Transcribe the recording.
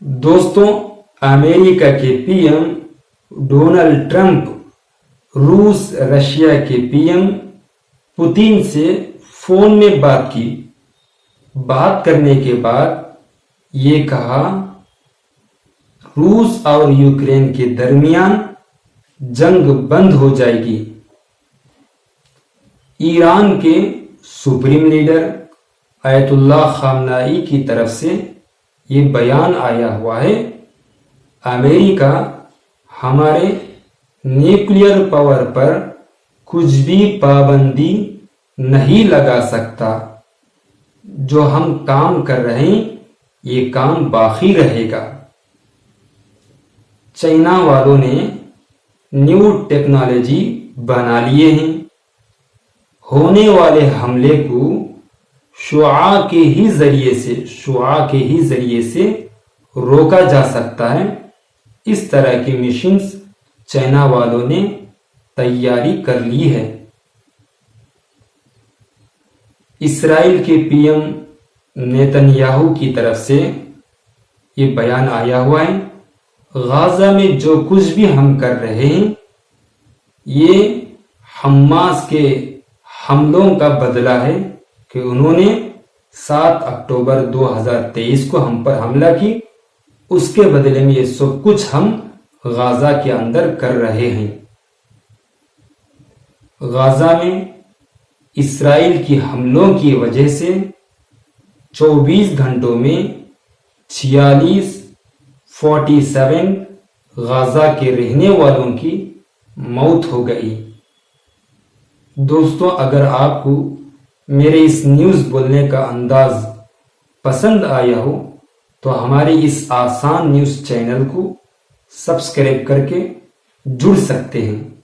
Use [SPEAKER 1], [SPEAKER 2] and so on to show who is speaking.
[SPEAKER 1] दोस्तों, अमेरिका के PM Donald Trump रूस रशिया के पीएम पुतिन से फोन में बात की। बात करने के बाद ये कहा, रूस और यूक्रेन के दरमियान जंग बंद हो जाएगी। ईरान के सुप्रीम लीडर आयतुल्लाह खामनाई की तरफ से ये बयान आया हुआ है, अमेरिका हमारे न्यूक्लियर पावर पर कुछ भी पाबंदी नहीं लगा सकता। जो हम काम कर रहे हैं ये काम बाकी रहेगा। चाइना वालों ने न्यू टेक्नोलॉजी बना लिए हैं। होने वाले हमले को शुआ के ही जरिए से रोका जा सकता है। इस तरह की मिशंस चाइना वालों ने तैयारी कर ली है। इस्राइल के पीएम नेतन्याहू की तरफ से ये बयान आया हुआ है, गाजा में जो कुछ भी हम कर रहे हैं ये हमास के हमलों का बदला है कि उन्होंने 7 अक्टूबर 2023 को हम पर हमला की। उसके बदले में ये सब कुछ हम गाजा के अंदर कर रहे हैं। गाजा में इस्राइल की हमलों की वजह से 24 घंटों में 47 गाजा के रहने वालों की मौत हो गई। दोस्तों, अगर आपको मेरे इस न्यूज़ बोलने का अंदाज पसंद आया हो तो हमारे इस आसान न्यूज़ चैनल को सब्सक्राइब करके जुड़ सकते हैं।